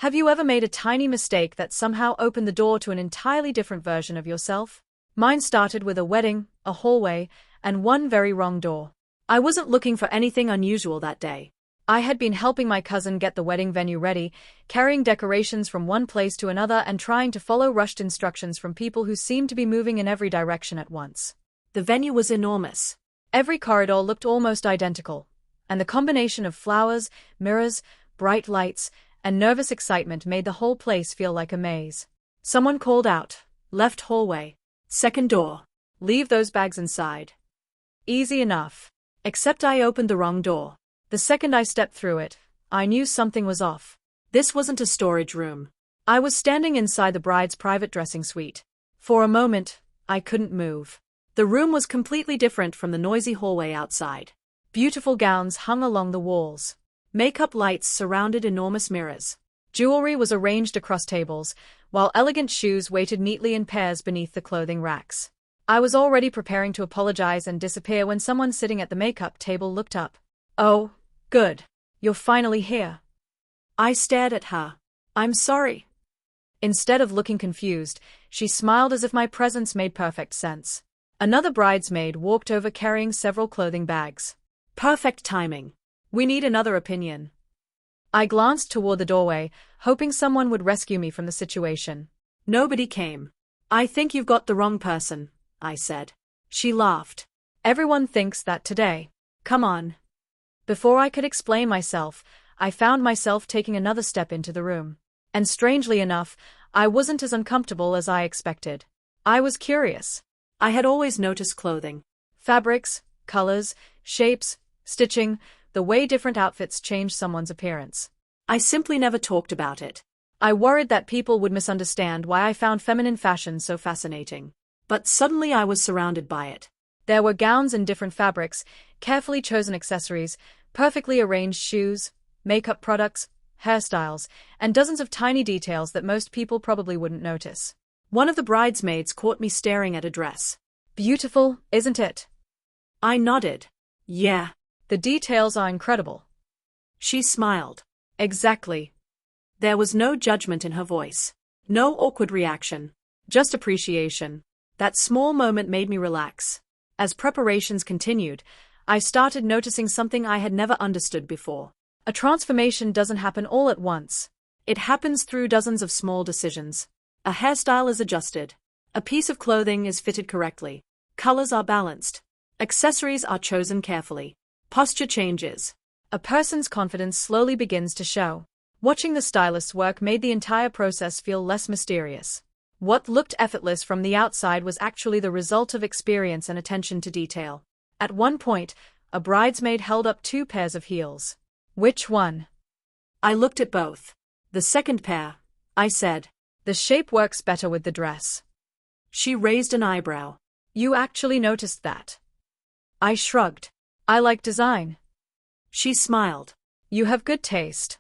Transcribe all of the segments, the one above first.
Have you ever made a tiny mistake that somehow opened the door to an entirely different version of yourself? Mine started with a wedding, a hallway, and one very wrong door. I wasn't looking for anything unusual that day. I had been helping my cousin get the wedding venue ready, carrying decorations from one place to another and trying to follow rushed instructions from people who seemed to be moving in every direction at once. The venue was enormous. Every corridor looked almost identical, and the combination of flowers, mirrors, bright lights, and nervous excitement made the whole place feel like a maze. Someone called out, "Left hallway. Second door. Leave those bags inside." Easy enough. Except I opened the wrong door. The second I stepped through it, I knew something was off. This wasn't a storage room. I was standing inside the bride's private dressing suite. For a moment, I couldn't move. The room was completely different from the noisy hallway outside. Beautiful gowns hung along the walls. Makeup lights surrounded enormous mirrors. Jewelry was arranged across tables, while elegant shoes waited neatly in pairs beneath the clothing racks. I was already preparing to apologize and disappear when someone sitting at the makeup table looked up. "Oh, good. You're finally here." I stared at her. "I'm sorry." Instead of looking confused, she smiled as if my presence made perfect sense. Another bridesmaid walked over carrying several clothing bags. Perfect timing. "We need another opinion." I glanced toward the doorway, hoping someone would rescue me from the situation. Nobody came. "I think you've got the wrong person," I said. She laughed. "Everyone thinks that today. Come on." Before I could explain myself, I found myself taking another step into the room. And strangely enough, I wasn't as uncomfortable as I expected. I was curious. I had always noticed clothing. Fabrics, colors, shapes, stitching, the way different outfits change someone's appearance. I simply never talked about it. I worried that people would misunderstand why I found feminine fashion so fascinating. But suddenly I was surrounded by it. There were gowns in different fabrics, carefully chosen accessories, perfectly arranged shoes, makeup products, hairstyles, and dozens of tiny details that most people probably wouldn't notice. One of the bridesmaids caught me staring at a dress. "Beautiful, isn't it?" I nodded. "Yeah. The details are incredible." She smiled. "Exactly." There was no judgment in her voice. No awkward reaction. Just appreciation. That small moment made me relax. As preparations continued, I started noticing something I had never understood before. A transformation doesn't happen all at once. It happens through dozens of small decisions. A hairstyle is adjusted. A piece of clothing is fitted correctly. Colors are balanced. Accessories are chosen carefully. Posture changes. A person's confidence slowly begins to show. Watching the stylist's work made the entire process feel less mysterious. What looked effortless from the outside was actually the result of experience and attention to detail. At one point, a bridesmaid held up 2 pairs of heels. "Which one?" I looked at both. "The second pair," I said. "The shape works better with the dress." She raised an eyebrow. "You actually noticed that?" I shrugged. "I like design." She smiled. "You have good taste."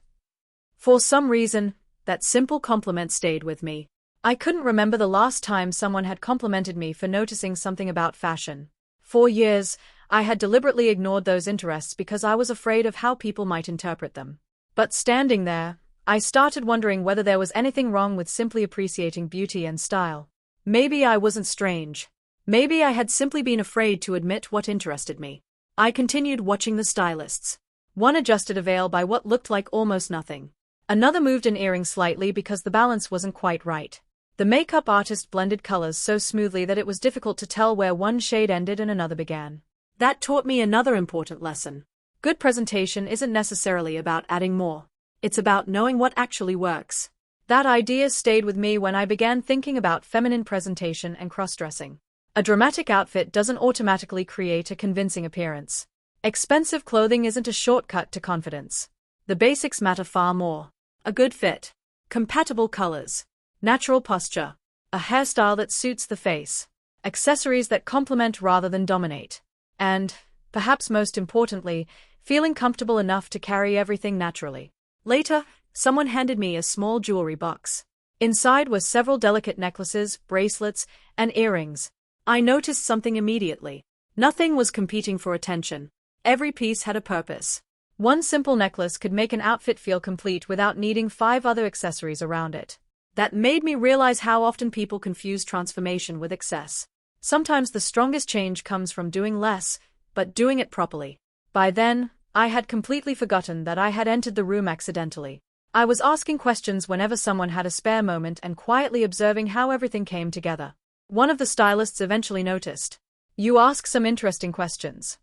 For some reason, that simple compliment stayed with me. I couldn't remember the last time someone had complimented me for noticing something about fashion. For years, I had deliberately ignored those interests because I was afraid of how people might interpret them. But standing there, I started wondering whether there was anything wrong with simply appreciating beauty and style. Maybe I wasn't strange. Maybe I had simply been afraid to admit what interested me. I continued watching the stylists. One adjusted a veil by what looked like almost nothing. Another moved an earring slightly because the balance wasn't quite right. The makeup artist blended colors so smoothly that it was difficult to tell where one shade ended and another began. That taught me another important lesson. Good presentation isn't necessarily about adding more. It's about knowing what actually works. That idea stayed with me when I began thinking about feminine presentation and cross-dressing. A dramatic outfit doesn't automatically create a convincing appearance. Expensive clothing isn't a shortcut to confidence. The basics matter far more. A good fit, compatible colors, natural posture, a hairstyle that suits the face, accessories that complement rather than dominate, and, perhaps most importantly, feeling comfortable enough to carry everything naturally. Later, someone handed me a small jewelry box. Inside were several delicate necklaces, bracelets, and earrings. I noticed something immediately. Nothing was competing for attention. Every piece had a purpose. One simple necklace could make an outfit feel complete without needing 5 other accessories around it. That made me realize how often people confuse transformation with excess. Sometimes the strongest change comes from doing less, but doing it properly. By then, I had completely forgotten that I had entered the room accidentally. I was asking questions whenever someone had a spare moment and quietly observing how everything came together. One of the stylists eventually noticed. "You ask some interesting questions."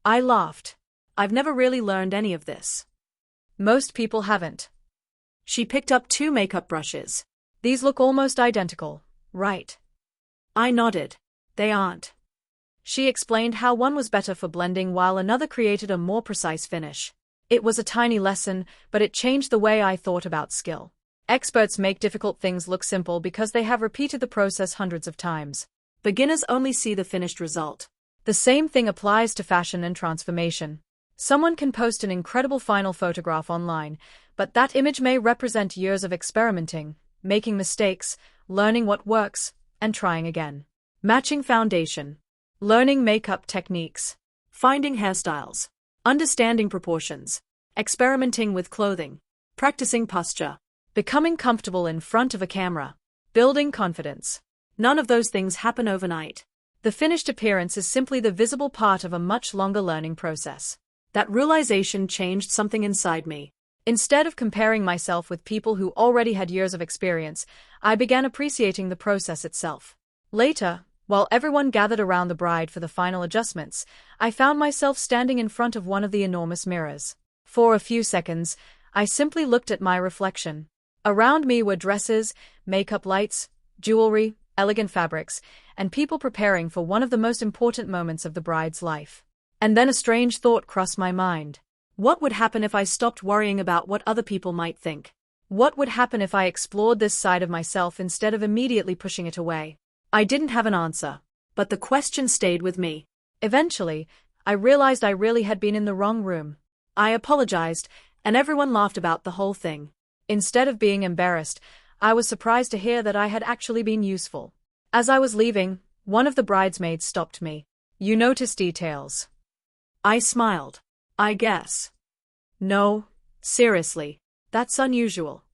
I laughed. "I've never really learned any of this." "Most people haven't." She picked up 2 makeup brushes. "These look almost identical, right?" I nodded. "They aren't." She explained how one was better for blending while another created a more precise finish. It was a tiny lesson, but it changed the way I thought about skill. Experts make difficult things look simple because they have repeated the process hundreds of times. Beginners only see the finished result. The same thing applies to fashion and transformation. Someone can post an incredible final photograph online, but that image may represent years of experimenting, making mistakes, learning what works, and trying again. Matching foundation. Learning makeup techniques. Finding hairstyles. Understanding proportions. Experimenting with clothing. Practicing posture. Becoming comfortable in front of a camera. Building confidence. None of those things happen overnight. The finished appearance is simply the visible part of a much longer learning process. That realization changed something inside me. Instead of comparing myself with people who already had years of experience, I began appreciating the process itself. Later, while everyone gathered around the bride for the final adjustments, I found myself standing in front of one of the enormous mirrors. For a few seconds, I simply looked at my reflection. Around me were dresses, makeup lights, jewelry, elegant fabrics, and people preparing for one of the most important moments of the bride's life. And then a strange thought crossed my mind. What would happen if I stopped worrying about what other people might think? What would happen if I explored this side of myself instead of immediately pushing it away? I didn't have an answer, but the question stayed with me. Eventually, I realized I really had been in the wrong room. I apologized, and everyone laughed about the whole thing. Instead of being embarrassed, I was surprised to hear that I had actually been useful. As I was leaving, one of the bridesmaids stopped me. "You notice details." I smiled. "I guess." "No, seriously, that's unusual."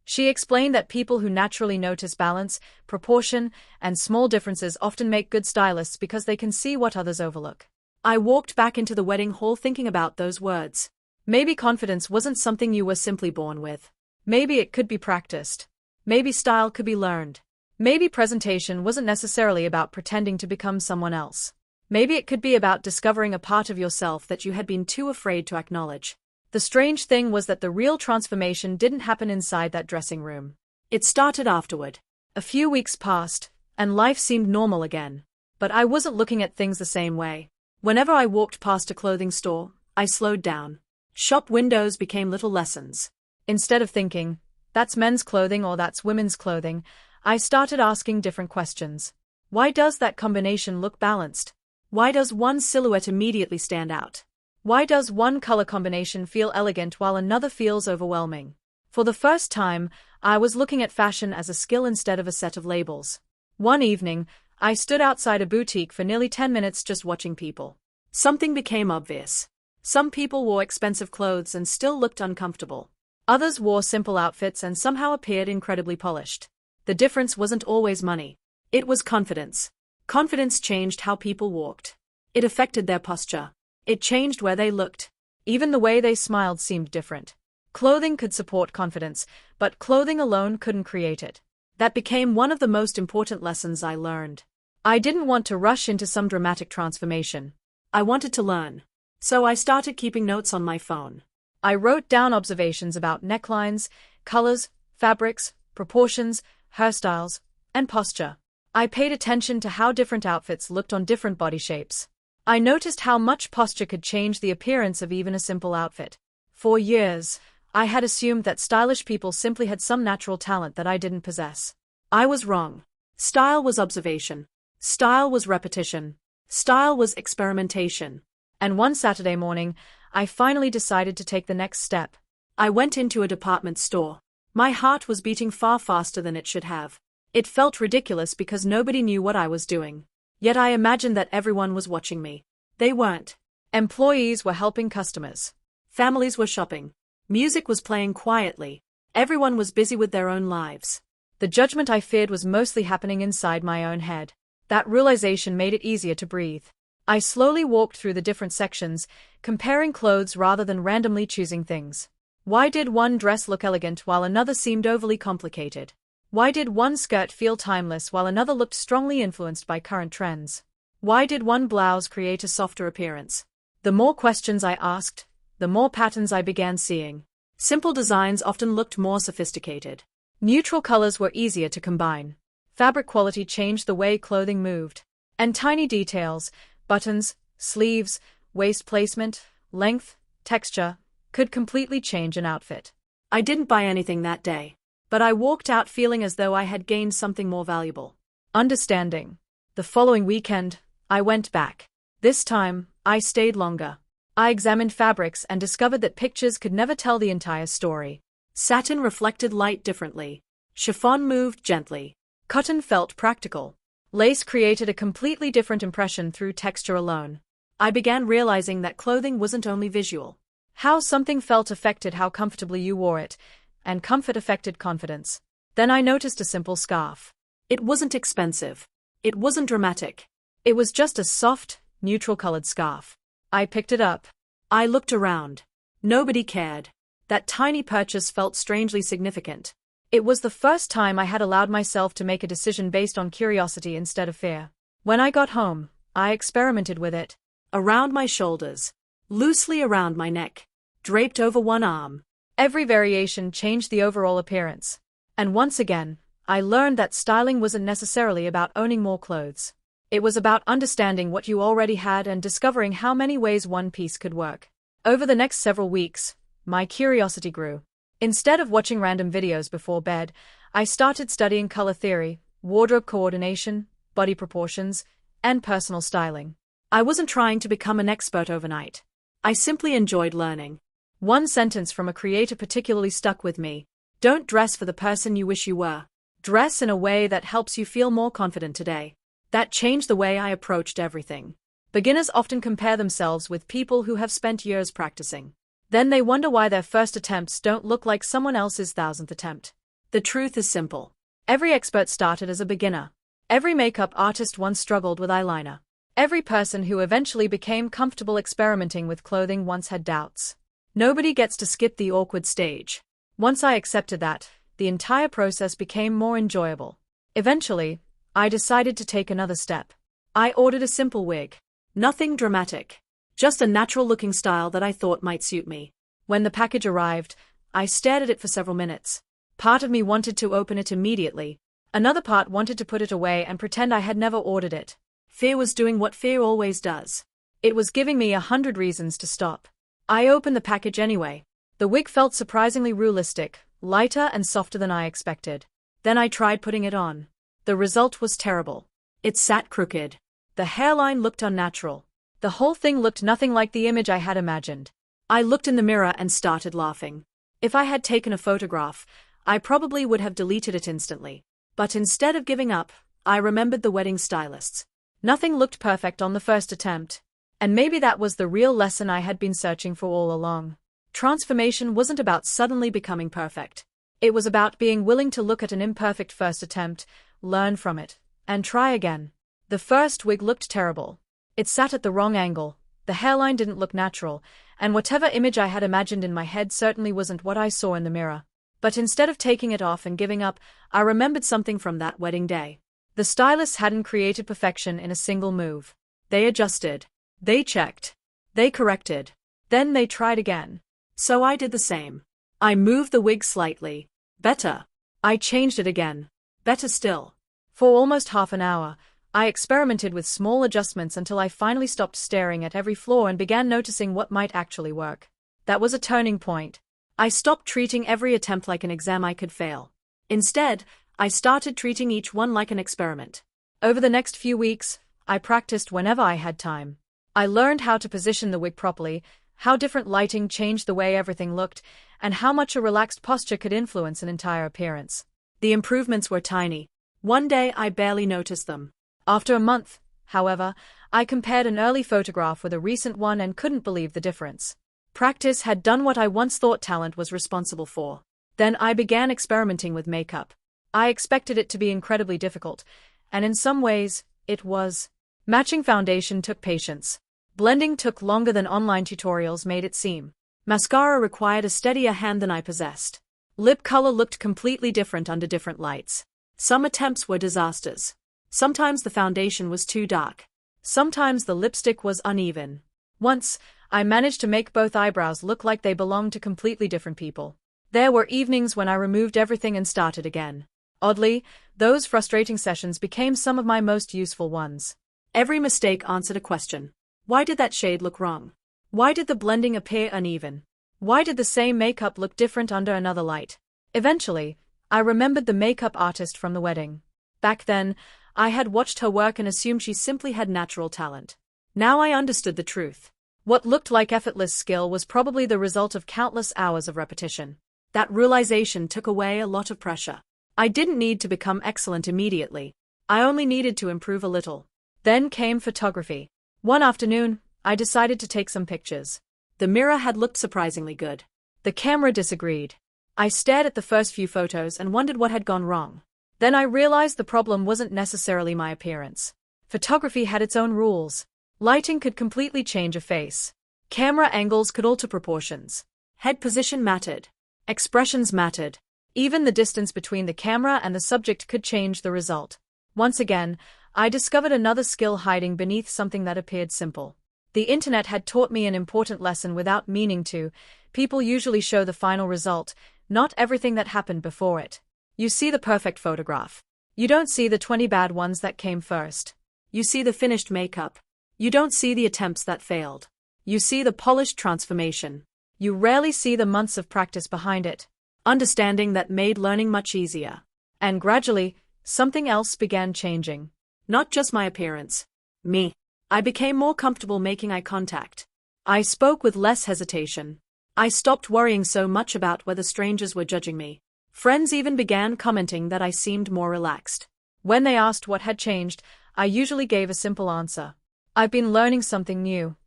She explained that people who naturally notice balance, proportion, and small differences often make good stylists because they can see what others overlook. I walked back into the wedding hall thinking about those words. Maybe confidence wasn't something you were simply born with. Maybe it could be practiced. Maybe style could be learned. Maybe presentation wasn't necessarily about pretending to become someone else. Maybe it could be about discovering a part of yourself that you had been too afraid to acknowledge. The strange thing was that the real transformation didn't happen inside that dressing room. It started afterward. A few weeks passed, and life seemed normal again. But I wasn't looking at things the same way. Whenever I walked past a clothing store, I slowed down. Shop windows became little lessons. Instead of thinking, "That's men's clothing or that's women's clothing," I started asking different questions. Why does that combination look balanced? Why does one silhouette immediately stand out? Why does one color combination feel elegant while another feels overwhelming? For the first time, I was looking at fashion as a skill instead of a set of labels. One evening, I stood outside a boutique for nearly 10 minutes just watching people. Something became obvious. Some people wore expensive clothes and still looked uncomfortable. Others wore simple outfits and somehow appeared incredibly polished. The difference wasn't always money. It was confidence. Confidence changed how people walked. It affected their posture. It changed where they looked. Even the way they smiled seemed different. Clothing could support confidence, but clothing alone couldn't create it. That became one of the most important lessons I learned. I didn't want to rush into some dramatic transformation. I wanted to learn. So I started keeping notes on my phone. I wrote down observations about necklines, colors, fabrics, proportions, hairstyles, and posture. I paid attention to how different outfits looked on different body shapes. I noticed how much posture could change the appearance of even a simple outfit. For years, I had assumed that stylish people simply had some natural talent that I didn't possess. I was wrong. Style was observation. Style was repetition. Style was experimentation. And one Saturday morning, I finally decided to take the next step. I went into a department store. My heart was beating far faster than it should have. It felt ridiculous because nobody knew what I was doing. Yet I imagined that everyone was watching me. They weren't. Employees were helping customers. Families were shopping. Music was playing quietly. Everyone was busy with their own lives. The judgment I feared was mostly happening inside my own head. That realization made it easier to breathe. I slowly walked through the different sections, comparing clothes rather than randomly choosing things. Why did one dress look elegant while another seemed overly complicated? Why did one skirt feel timeless while another looked strongly influenced by current trends? Why did one blouse create a softer appearance? The more questions I asked, the more patterns I began seeing. Simple designs often looked more sophisticated. Neutral colors were easier to combine. Fabric quality changed the way clothing moved. And tiny details, buttons, sleeves, waist placement, length, texture, could completely change an outfit. I didn't buy anything that day, but I walked out feeling as though I had gained something more valuable. Understanding. The following weekend, I went back. This time, I stayed longer. I examined fabrics and discovered that pictures could never tell the entire story. Satin reflected light differently. Chiffon moved gently. Cotton felt practical. Lace created a completely different impression through texture alone. I began realizing that clothing wasn't only visual. How something felt affected how comfortably you wore it, and comfort affected confidence. Then I noticed a simple scarf. It wasn't expensive. It wasn't dramatic. It was just a soft, neutral-colored scarf. I picked it up. I looked around. Nobody cared. That tiny purchase felt strangely significant. It was the first time I had allowed myself to make a decision based on curiosity instead of fear. When I got home, I experimented with it. Around my shoulders. Loosely around my neck. Draped over one arm. Every variation changed the overall appearance. And once again, I learned that styling wasn't necessarily about owning more clothes. It was about understanding what you already had and discovering how many ways one piece could work. Over the next several weeks, my curiosity grew. Instead of watching random videos before bed, I started studying color theory, wardrobe coordination, body proportions, and personal styling. I wasn't trying to become an expert overnight. I simply enjoyed learning. One sentence from a creator particularly stuck with me. Don't dress for the person you wish you were. Dress in a way that helps you feel more confident today. That changed the way I approached everything. Beginners often compare themselves with people who have spent years practicing. Then they wonder why their first attempts don't look like someone else's 1000th attempt. The truth is simple. Every expert started as a beginner. Every makeup artist once struggled with eyeliner. Every person who eventually became comfortable experimenting with clothing once had doubts. Nobody gets to skip the awkward stage. Once I accepted that, the entire process became more enjoyable. Eventually, I decided to take another step. I ordered a simple wig. Nothing dramatic. Just a natural-looking style that I thought might suit me. When the package arrived, I stared at it for several minutes. Part of me wanted to open it immediately. Another part wanted to put it away and pretend I had never ordered it. Fear was doing what fear always does. It was giving me 100 reasons to stop. I opened the package anyway. The wig felt surprisingly realistic, lighter and softer than I expected. Then I tried putting it on. The result was terrible. It sat crooked. The hairline looked unnatural. The whole thing looked nothing like the image I had imagined. I looked in the mirror and started laughing. If I had taken a photograph, I probably would have deleted it instantly. But instead of giving up, I remembered the wedding stylists. Nothing looked perfect on the first attempt. And maybe that was the real lesson I had been searching for all along. Transformation wasn't about suddenly becoming perfect. It was about being willing to look at an imperfect first attempt, learn from it, and try again. The first wig looked terrible. It sat at the wrong angle, the hairline didn't look natural, and whatever image I had imagined in my head certainly wasn't what I saw in the mirror. But instead of taking it off and giving up, I remembered something from that wedding day. The stylists hadn't created perfection in a single move. They adjusted. They checked. They corrected. Then they tried again. So I did the same. I moved the wig slightly. Better. I changed it again. Better still. For almost half an hour, I experimented with small adjustments until I finally stopped staring at every flaw and began noticing what might actually work. That was a turning point. I stopped treating every attempt like an exam I could fail. Instead, I started treating each one like an experiment. Over the next few weeks, I practiced whenever I had time. I learned how to position the wig properly, how different lighting changed the way everything looked, and how much a relaxed posture could influence an entire appearance. The improvements were tiny. One day I barely noticed them. After a month, however, I compared an early photograph with a recent one and couldn't believe the difference. Practice had done what I once thought talent was responsible for. Then I began experimenting with makeup. I expected it to be incredibly difficult, and in some ways, it was. Matching foundation took patience. Blending took longer than online tutorials made it seem. Mascara required a steadier hand than I possessed. Lip color looked completely different under different lights. Some attempts were disasters. Sometimes the foundation was too dark. Sometimes the lipstick was uneven. Once, I managed to make both eyebrows look like they belonged to completely different people. There were evenings when I removed everything and started again. Oddly, those frustrating sessions became some of my most useful ones. Every mistake answered a question. Why did that shade look wrong? Why did the blending appear uneven? Why did the same makeup look different under another light? Eventually, I remembered the makeup artist from the wedding. Back then, I had watched her work and assumed she simply had natural talent. Now I understood the truth. What looked like effortless skill was probably the result of countless hours of repetition. That realization took away a lot of pressure. I didn't need to become excellent immediately. I only needed to improve a little. Then came photography. One afternoon, I decided to take some pictures. The mirror had looked surprisingly good. The camera disagreed. I stared at the first few photos and wondered what had gone wrong. Then I realized the problem wasn't necessarily my appearance. Photography had its own rules. Lighting could completely change a face. Camera angles could alter proportions. Head position mattered. Expressions mattered. Even the distance between the camera and the subject could change the result. Once again, I discovered another skill hiding beneath something that appeared simple. The internet had taught me an important lesson without meaning to. People usually show the final result, not everything that happened before it. You see the perfect photograph. You don't see the 20 bad ones that came first. You see the finished makeup. You don't see the attempts that failed. You see the polished transformation. You rarely see the months of practice behind it. Understanding that made learning much easier. And gradually, something else began changing. Not just my appearance. Me. I became more comfortable making eye contact. I spoke with less hesitation. I stopped worrying so much about whether strangers were judging me. Friends even began commenting that I seemed more relaxed. When they asked what had changed, I usually gave a simple answer. I've been learning something new.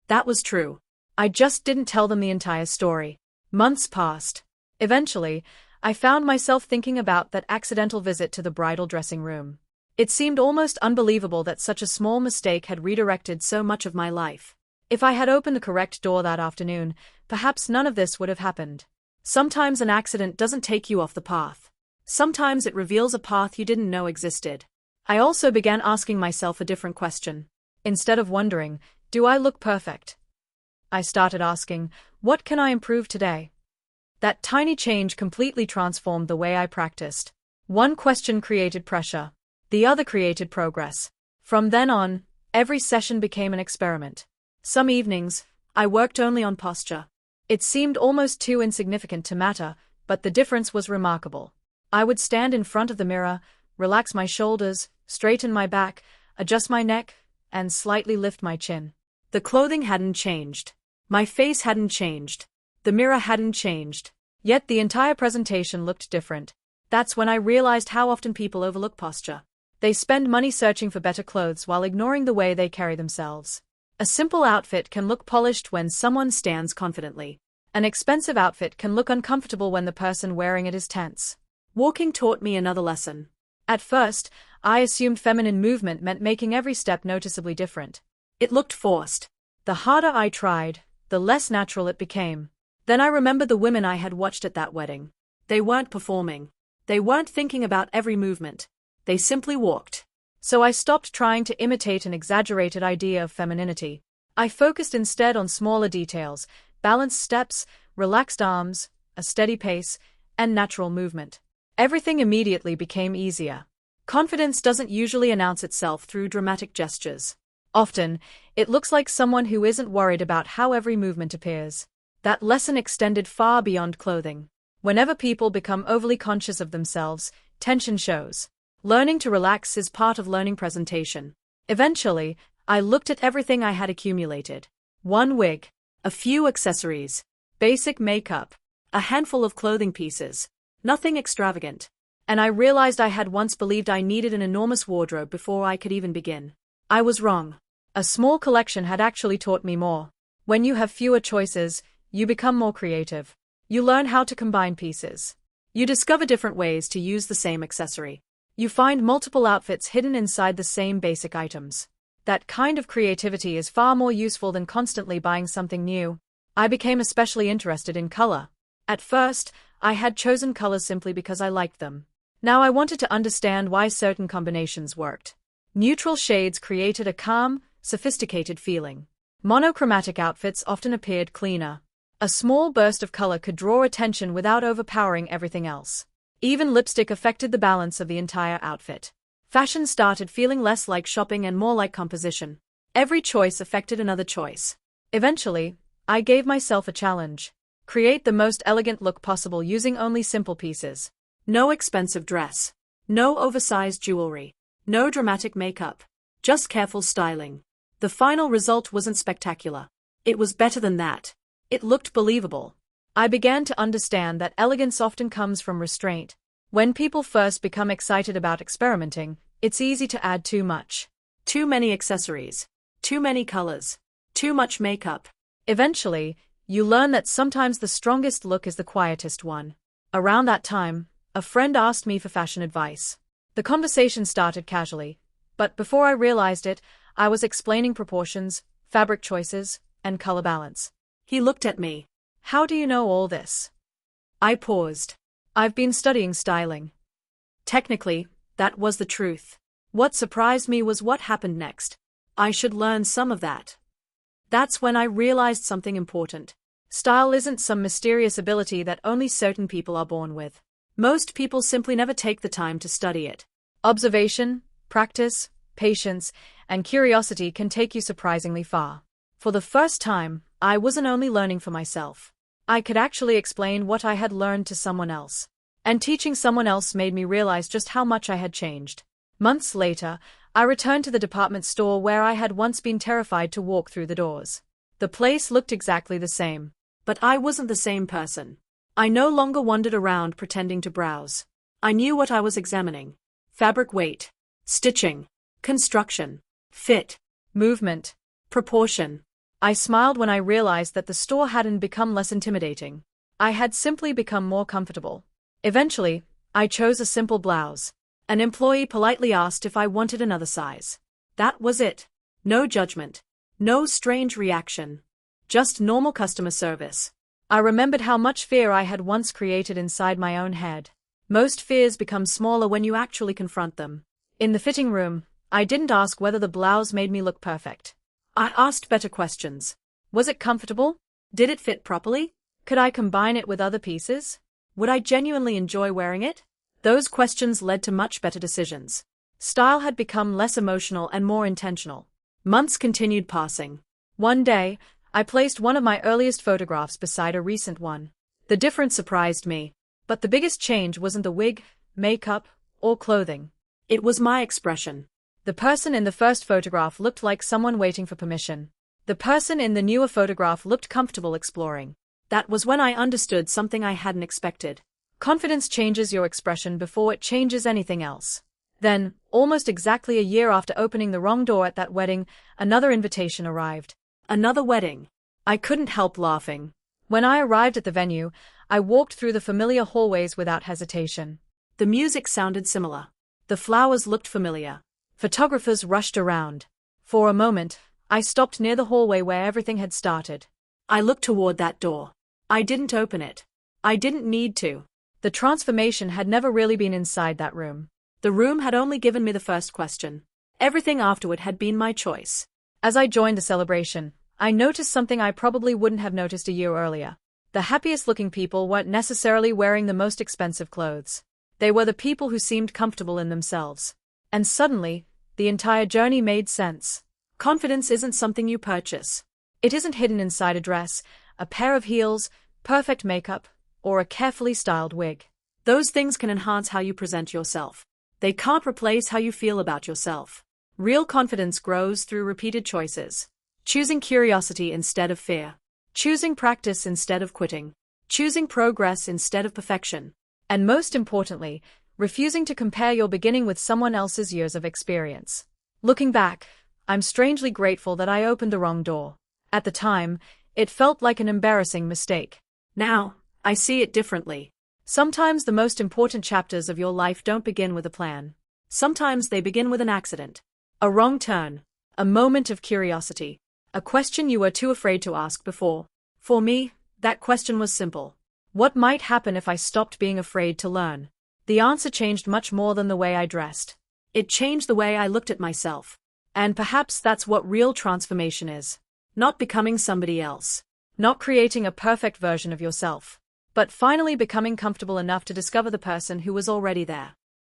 That was true. I just didn't tell them the entire story. Months passed. Eventually, I found myself thinking about that accidental visit to the bridal dressing room. It seemed almost unbelievable that such a small mistake had redirected so much of my life. If I had opened the correct door that afternoon, perhaps none of this would have happened. Sometimes an accident doesn't take you off the path. Sometimes it reveals a path you didn't know existed. I also began asking myself a different question. Instead of wondering, do I look perfect? I started asking, what can I improve today? That tiny change completely transformed the way I practiced. One question created pressure. The other created progress. From then on, every session became an experiment. Some evenings, I worked only on posture. It seemed almost too insignificant to matter, but the difference was remarkable. I would stand in front of the mirror, relax my shoulders, straighten my back, adjust my neck, and slightly lift my chin. The clothing hadn't changed. My face hadn't changed. The mirror hadn't changed. Yet the entire presentation looked different. That's when I realized how often people overlook posture. They spend money searching for better clothes while ignoring the way they carry themselves. A simple outfit can look polished when someone stands confidently. An expensive outfit can look uncomfortable when the person wearing it is tense. Walking taught me another lesson. At first, I assumed feminine movement meant making every step noticeably different. It looked forced. The harder I tried, the less natural it became. Then I remembered the women I had watched at that wedding. They weren't performing. They weren't thinking about every movement. They simply walked. So I stopped trying to imitate an exaggerated idea of femininity. I focused instead on smaller details, balanced steps, relaxed arms, a steady pace, and natural movement. Everything immediately became easier. Confidence doesn't usually announce itself through dramatic gestures. Often, it looks like someone who isn't worried about how every movement appears. That lesson extended far beyond clothing. Whenever people become overly conscious of themselves, tension shows. Learning to relax is part of learning presentation. Eventually, I looked at everything I had accumulated. One wig, a few accessories, basic makeup, a handful of clothing pieces, nothing extravagant. And I realized I had once believed I needed an enormous wardrobe before I could even begin. I was wrong. A small collection had actually taught me more. When you have fewer choices, you become more creative. You learn how to combine pieces. You discover different ways to use the same accessory. You find multiple outfits hidden inside the same basic items. That kind of creativity is far more useful than constantly buying something new. I became especially interested in color. At first, I had chosen colors simply because I liked them. Now I wanted to understand why certain combinations worked. Neutral shades created a calm, sophisticated feeling. Monochromatic outfits often appeared cleaner. A small burst of color could draw attention without overpowering everything else. Even lipstick affected the balance of the entire outfit. Fashion started feeling less like shopping and more like composition. Every choice affected another choice. Eventually, I gave myself a challenge. Create the most elegant look possible using only simple pieces. No expensive dress. No oversized jewelry. No dramatic makeup. Just careful styling. The final result wasn't spectacular. It was better than that. It looked believable. I began to understand that elegance often comes from restraint. When people first become excited about experimenting, it's easy to add too much. Too many accessories. Too many colors. Too much makeup. Eventually, you learn that sometimes the strongest look is the quietest one. Around that time, a friend asked me for fashion advice. The conversation started casually, but before I realized it, I was explaining proportions, fabric choices, and color balance. He looked at me. How do you know all this? I paused. I've been studying styling. Technically, that was the truth. What surprised me was what happened next. I should learn some of that. That's when I realized something important. Style isn't some mysterious ability that only certain people are born with. Most people simply never take the time to study it. Observation, practice, patience, and curiosity can take you surprisingly far. For the first time, I wasn't only learning for myself. I could actually explain what I had learned to someone else. And teaching someone else made me realize just how much I had changed. Months later, I returned to the department store where I had once been terrified to walk through the doors. The place looked exactly the same. But I wasn't the same person. I no longer wandered around pretending to browse. I knew what I was examining. Fabric weight, stitching, construction, fit, movement, proportion. I smiled when I realized that the store hadn't become less intimidating. I had simply become more comfortable. Eventually, I chose a simple blouse. An employee politely asked if I wanted another size. That was it. No judgment. No strange reaction. Just normal customer service. I remembered how much fear I had once created inside my own head. Most fears become smaller when you actually confront them. In the fitting room, I didn't ask whether the blouse made me look perfect. I asked better questions. Was it comfortable? Did it fit properly? Could I combine it with other pieces? Would I genuinely enjoy wearing it? Those questions led to much better decisions. Style had become less emotional and more intentional. Months continued passing. One day, I placed one of my earliest photographs beside a recent one. The difference surprised me. But the biggest change wasn't the wig, makeup, or clothing. It was my expression. The person in the first photograph looked like someone waiting for permission. The person in the newer photograph looked comfortable exploring. That was when I understood something I hadn't expected. Confidence changes your expression before it changes anything else. Then, almost exactly a year after opening the wrong door at that wedding, another invitation arrived. Another wedding. I couldn't help laughing. When I arrived at the venue, I walked through the familiar hallways without hesitation. The music sounded similar. The flowers looked familiar. Photographers rushed around. For a moment, I stopped near the hallway where everything had started. I looked toward that door. I didn't open it. I didn't need to. The transformation had never really been inside that room. The room had only given me the first question. Everything afterward had been my choice. As I joined the celebration, I noticed something I probably wouldn't have noticed a year earlier. The happiest-looking people weren't necessarily wearing the most expensive clothes. They were the people who seemed comfortable in themselves. And suddenly, the entire journey made sense. Confidence isn't something you purchase. It isn't hidden inside a dress, a pair of heels, perfect makeup, or a carefully styled wig. Those things can enhance how you present yourself. They can't replace how you feel about yourself. Real confidence grows through repeated choices. Choosing curiosity instead of fear. Choosing practice instead of quitting. Choosing progress instead of perfection. And most importantly, refusing to compare your beginning with someone else's years of experience. Looking back, I'm strangely grateful that I opened the wrong door. At the time, it felt like an embarrassing mistake. Now, I see it differently. Sometimes the most important chapters of your life don't begin with a plan. Sometimes they begin with an accident. A wrong turn. A moment of curiosity. A question you were too afraid to ask before. For me, that question was simple. What might happen if I stopped being afraid to learn? The answer changed much more than the way I dressed. It changed the way I looked at myself. And perhaps that's what real transformation is. Not becoming somebody else. Not creating a perfect version of yourself. But finally becoming comfortable enough to discover the person who was already there.